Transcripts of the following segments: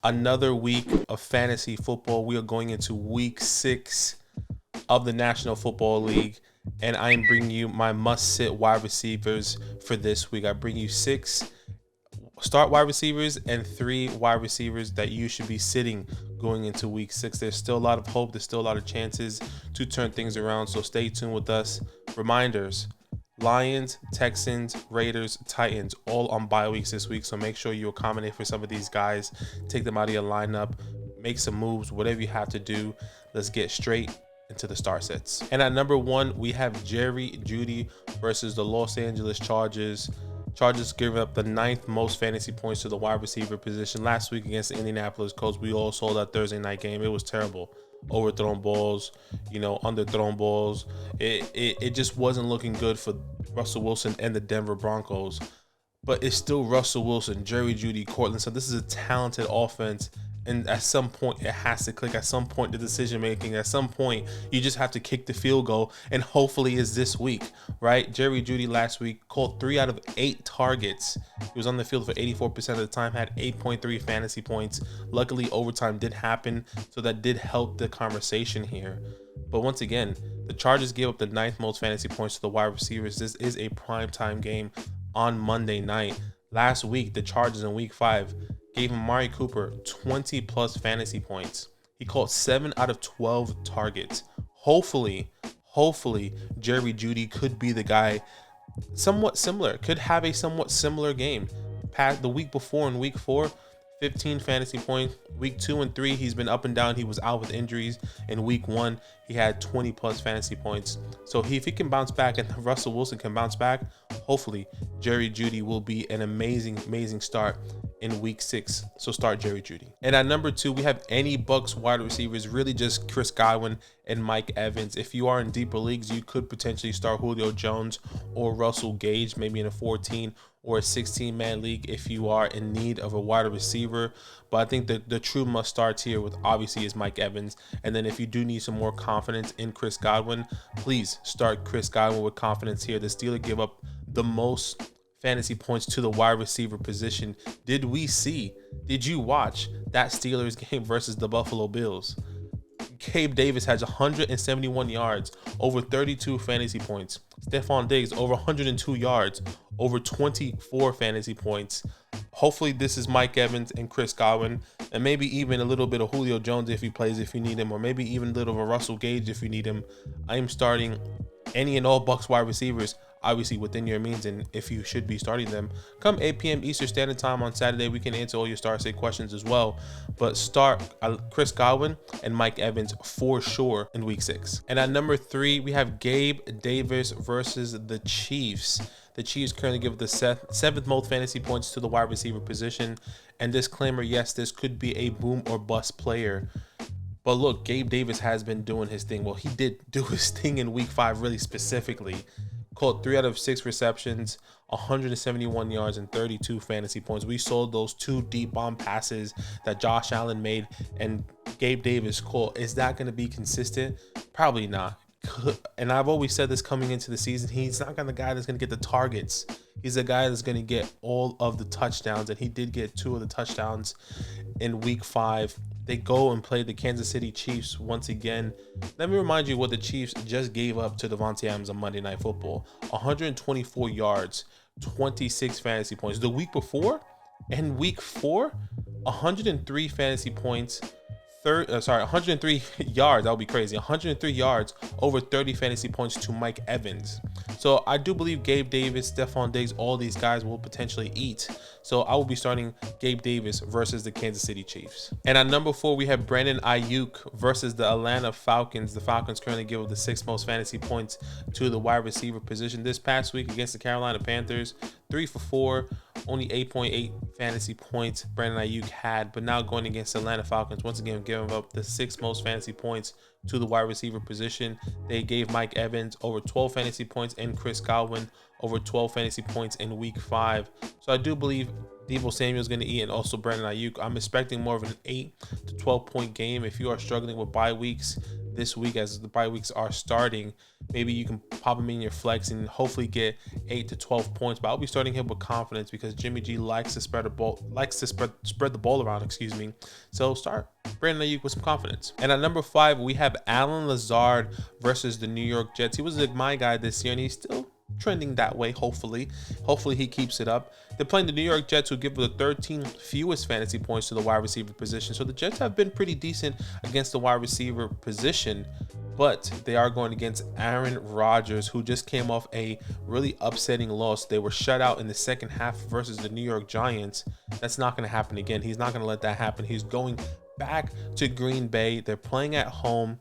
Another week of fantasy football. We are going into week 6 of the National Football League, and I am bringing you my must-sit wide receivers for this week. I bring you 6 start wide receivers and 3 wide receivers that you should be sitting going into week 6. There's still a lot of hope. There's still a lot of chances to turn things around, so stay tuned with us. Reminders: Lions, Texans, Raiders, Titans, all on bye weeks this week. So make sure you accommodate for some of these guys. Take them out of your lineup. Make some moves, whatever you have to do. Let's get straight into the star sets. And at number 1, we have Jerry Jeudy versus the Los Angeles Chargers. Chargers giving up the 9th most fantasy points to the wide receiver position last week against the Indianapolis Colts. We all saw that Thursday night game. It was terrible. Overthrown balls, underthrown balls. It just wasn't looking good for Russell Wilson and the Denver Broncos. But it's still Russell Wilson, Jerry Jeudy, Cortland. So this is a talented offense. And at some point, it has to click. At some point, the decision making. At some point, you just have to kick the field goal. And hopefully, it's this week, right? Jerry Jeudy last week caught 3 out of 8 targets. He was on the field for 84% of the time. Had 8.3 fantasy points. Luckily, overtime did happen, so that did help the conversation here. But once again, the Chargers gave up the 9th most fantasy points to the wide receivers. This is a primetime game on Monday night. Last week, the Chargers in Week 5 gave Amari Cooper 20 plus fantasy points. He caught 7 out of 12 targets. Hopefully, Jerry Jeudy could be the guy, could have a somewhat similar game. The week before in Week 4, 15 fantasy points. Week 2 and 3, he's been up and down. He was out with injuries. In Week 1, he had 20 plus fantasy points. So if he can bounce back and Russell Wilson can bounce back, hopefully Jerry Jeudy will be an amazing start in Week 6. So start Jerry Jeudy. And at number 2, we have any Bucs wide receivers, really just Chris Godwin and Mike Evans. If you are in deeper leagues, you could potentially start Julio Jones or Russell Gage, maybe in a 14 or a 16-man league if you are in need of a wide receiver. But I think the true must starts here with obviously is Mike Evans. And then if you do need some more confidence in Chris Godwin, please start Chris Godwin with confidence here. The Steelers give up the most fantasy points to the wide receiver position. Did you watch that Steelers game versus the Buffalo Bills? Gabe Davis has 171 yards, over 32 fantasy points. Stephon Diggs over 102 yards, over 24 fantasy points. Hopefully this is Mike Evans and Chris Godwin, and maybe even a little bit of Julio Jones if he plays, if you need him, or maybe even a little of a Russell Gage if you need him. I am starting any and all Bucs wide receivers, obviously within your means, and if you should be starting them. Come 8 p.m. Eastern Standard Time on Saturday, we can answer all your star state questions as well. But start Chris Godwin and Mike Evans for sure in Week 6. And at number 3, we have Gabe Davis versus the Chiefs. The Chiefs currently give the 7th most fantasy points to the wide receiver position. And disclaimer, yes, this could be a boom or bust player. But look, Gabe Davis has been doing his thing. Well, he did do his thing in Week 5 really specifically. Caught 3 out of 6 receptions, 171 yards, and 32 fantasy points. We saw those 2 deep bomb passes that Josh Allen made and Gabe Davis caught. Is that going to be consistent? Probably not. And I've always said this coming into the season, he's not the guy that's going to get the targets. He's the guy that's going to get all of the touchdowns, and he did get 2 of the touchdowns in Week 5. They go and play the Kansas City Chiefs once again. Let me remind you what the Chiefs just gave up to Davante Adams on Monday Night Football. 124 yards, 26 fantasy points. The week before, in Week 4, 103 fantasy points. 103 yards. That would be crazy. 103 yards, over 30 fantasy points to Mike Evans. So I do believe Gabe Davis, Stephon Diggs, all these guys will potentially eat. So I will be starting Gabe Davis versus the Kansas City Chiefs. And at number 4, we have Brandon Ayuk versus the Atlanta Falcons. The Falcons currently give up the 6th most fantasy points to the wide receiver position. This past week against the Carolina Panthers, 3 for 4, only 8.8 fantasy points Brandon Ayuk had. But now going against the Atlanta Falcons, once again giving up the 6th most fantasy points to the wide receiver position. They gave Mike Evans over 12 fantasy points and Chris Godwin over 12 fantasy points in Week 5. So I do believe Deebo Samuel's going to eat, and also Brandon Ayuk. I'm expecting more of an 8 to 12 point game. If you are struggling with bye weeks, this week as the bye weeks are starting. Maybe you can pop him in your flex and hopefully get 8 to 12 points. But I'll be starting him with confidence because Jimmy G likes to spread the ball, spread the ball around. Excuse me. So start Brandon Ayuk with some confidence. And at number 5, we have Allen Lazard versus the New York Jets. He was my guy this year, and he's still trending that way. Hopefully he keeps it up. They're playing the New York Jets, who give the 13th fewest fantasy points to the wide receiver position. So the Jets have been pretty decent against the wide receiver position, but they are going against Aaron Rodgers, who just came off a really upsetting loss. They were shut out in the second half versus the New York Giants. That's not going to happen again. He's not going to let that happen. He's going back to Green Bay. They're playing at home.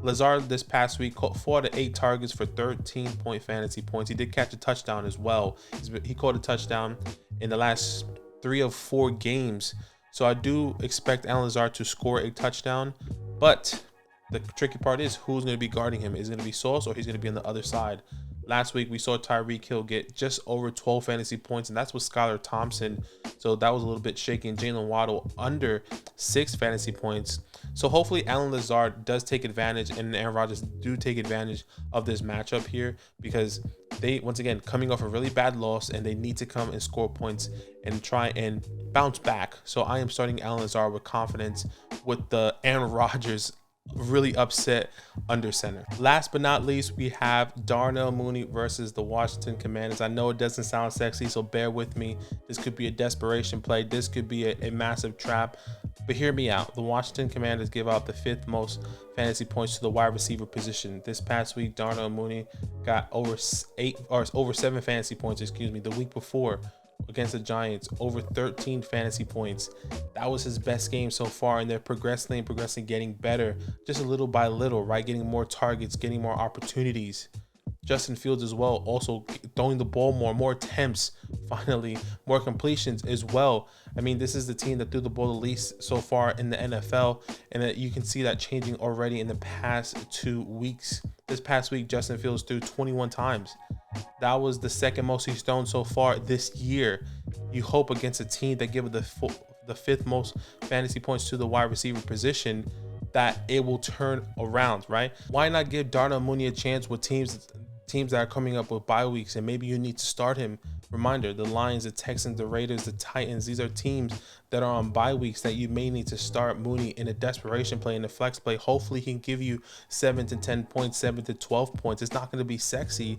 Lazard this past week caught 4 out of 8 targets for 13-point fantasy points. He did catch a touchdown as well. He caught a touchdown in the last 3 of 4 games. So I do expect Allen Lazard to score a touchdown. But the tricky part is who's going to be guarding him. Is it going to be Sauce or he's going to be on the other side? Last week, we saw Tyreek Hill get just over 12 fantasy points, and that's with Skylar Thompson. So that was a little bit shaky. And Jalen Waddle under 6 fantasy points. So hopefully Allen Lazard does take advantage and Aaron Rodgers do take advantage of this matchup here, because they, once again, coming off a really bad loss, and they need to come and score points and try and bounce back. So I am starting Allen Lazard with confidence with the Aaron Rodgers really upset under center. Last but not least, we have Darnell Mooney versus the Washington Commanders. I know it doesn't sound sexy, so bear with me. This could be a desperation play. This could be a massive trap. But hear me out. The Washington Commanders give out the 5th most fantasy points to the wide receiver position. This past week, Darnell Mooney got over 7 fantasy points, the week before against the Giants, over 13 fantasy points. That was his best game so far, and they're progressing, getting better just a little by little, right? Getting more targets, getting more opportunities. Justin Fields as well, also throwing the ball more attempts, finally, more completions as well. I mean, this is the team that threw the ball the least so far in the NFL, and that you can see that changing already in the past 2 weeks. This past week, Justin Fields threw 21 times. That was the 2nd most he's thrown so far this year. You hope against a team that give the 5th most fantasy points to the wide receiver position that it will turn around, right? Why not give Darnell Mooney a chance with teams that are coming up with bye weeks, and maybe you need to start him? Reminder, the Lions, the Texans, the Raiders, the Titans, these are teams that are on bye weeks that you may need to start Mooney in a desperation play, in a flex play. Hopefully he can give you 7 to 10 points, 7 to 12 points. It's not going to be sexy,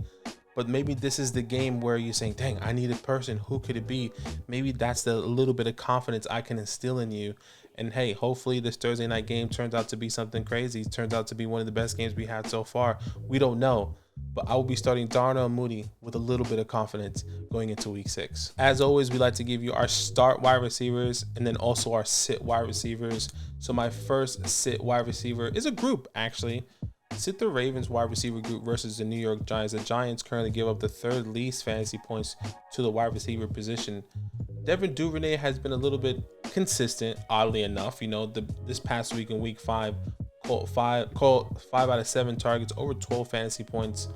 but maybe this is the game where you're saying, dang, I need a person. Who could it be? Maybe that's the little bit of confidence I can instill in you. And hey, hopefully this Thursday night game turns out to be something crazy. It turns out to be one of the best games we had so far. We don't know. But I will be starting Darnell Mooney with a little bit of confidence going into week 6. As always, we like to give you our start wide receivers and then also our sit wide receivers. So my first sit wide receiver is a group, actually. Sit the Ravens wide receiver group versus the New York Giants. The Giants currently give up the 3rd least fantasy points to the wide receiver position. Devin Duvernay has been a little bit consistent, oddly enough. This past week in week 5, caught 5 out of 7 targets, over 12 fantasy points.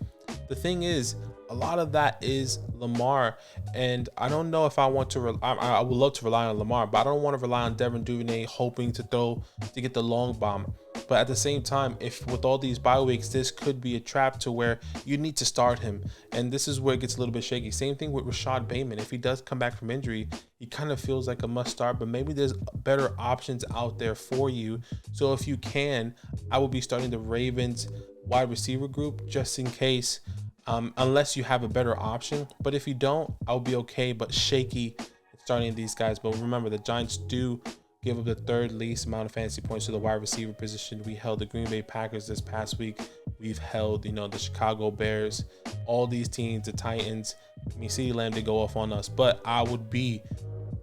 The thing is, a lot of that is Lamar, and I don't know if I want to. I would love to rely on Lamar, but I don't want to rely on Devin Duvernay hoping to get the long bomb. But at the same time, if with all these bye weeks, this could be a trap to where you need to start him. And this is where it gets a little bit shaky. Same thing with Rashad Bateman. If he does come back from injury, he kind of feels like a must start, but maybe there's better options out there for you. So if you can, I will be starting the Ravens wide receiver group just in case, unless you have a better option. But if you don't, I'll be okay, but shaky starting these guys. But remember, the Giants do give up the 3rd least amount of fantasy points to the wide receiver position. We held the Green Bay Packers this past week. We've held, the Chicago Bears, all these teams, the Titans. CeeDee Lamb did go off on us, but I would be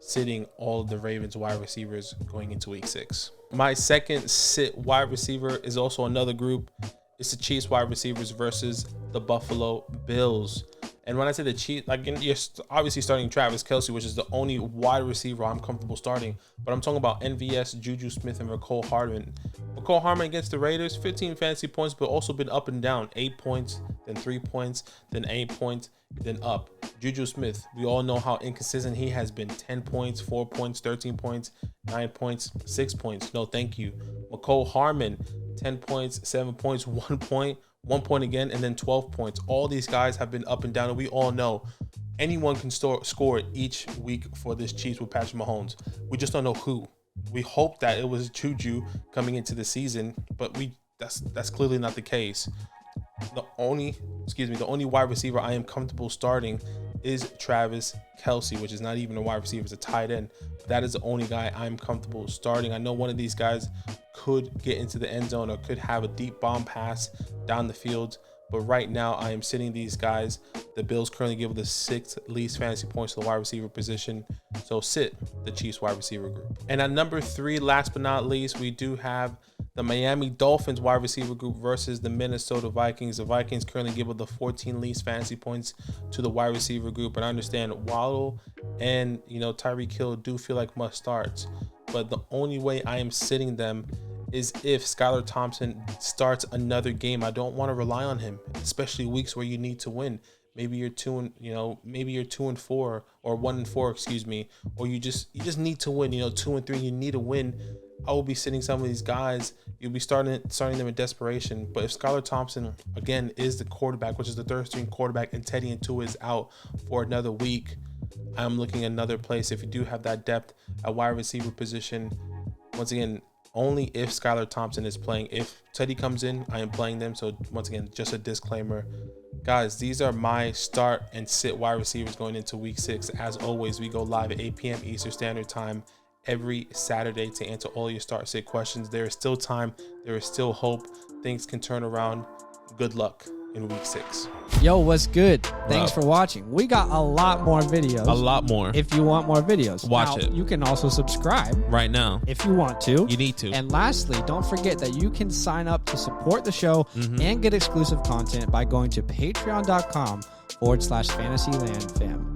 sitting all of the Ravens wide receivers going into week 6. My second sit wide receiver is also another group. It's the Chiefs wide receivers versus the Buffalo Bills. And when I say the Chiefs, you're obviously starting Travis Kelce, which is the only wide receiver I'm comfortable starting. But I'm talking about NVS, Juju Smith, and Mecole Hardman. Mecole Hardman against the Raiders, 15 fantasy points, but also been up and down. 8 points, then 3 points, then 8 points, then up. Juju Smith, we all know how inconsistent he has been. 10 points, 4 points, 13 points, 9 points, 6 points. No, thank you. Mecole Hardman, 10 points, 7 points, 1 point, 1 point again, and then 12 points. All these guys have been up and down, and we all know anyone can score each week for this Chiefs with Patrick Mahomes. We just don't know who. We hope that it was Juju coming into the season, but that's clearly not the case. The only wide receiver I am comfortable starting is Travis Kelce, which is not even a wide receiver, it's a tight end. That is the only guy I'm comfortable starting. I know one of these guys could get into the end zone or could have a deep bomb pass down the field, but right now I am sitting these guys. The Bills currently give the 6th least fantasy points to the wide receiver position, so sit the Chiefs wide receiver group. And at number 3, last but not least, we do have the Miami Dolphins wide receiver group versus the Minnesota Vikings. The Vikings currently give the 14 least fantasy points to the wide receiver group, and I understand Waddle and Tyreek Hill do feel like must starts, but the only way I am sitting them is if Skylar Thompson starts another game. I don't want to rely on him, especially weeks where you need to win. Maybe you're 2-4 or 1-4, excuse me, or you just need to win. 2-3, you need to win. I will be sitting some of these guys. You'll be starting them in desperation. But if Skylar Thompson again is the quarterback, which is the third string quarterback, and Teddy and Tua is out for another week, I'm looking at another place. If you do have that depth at wide receiver position, once again, only if Skylar Thompson is playing. If Teddy comes in, I am playing them. So once again, just a disclaimer. Guys, these are my start and sit wide receivers going into week 6. As always, we go live at 8 p.m. Eastern Standard Time every Saturday to answer all your start sit questions. There is still time. There is still hope. Things can turn around. Good luck in week 6. Yo, what's good? Thanks for watching. We got a lot more videos. A lot more. If you want more videos, watch it. You can also subscribe right now if you want to. You need to. And lastly, don't forget that you can sign up to support the show and get exclusive content by going to patreon.com/FantasyLand fam.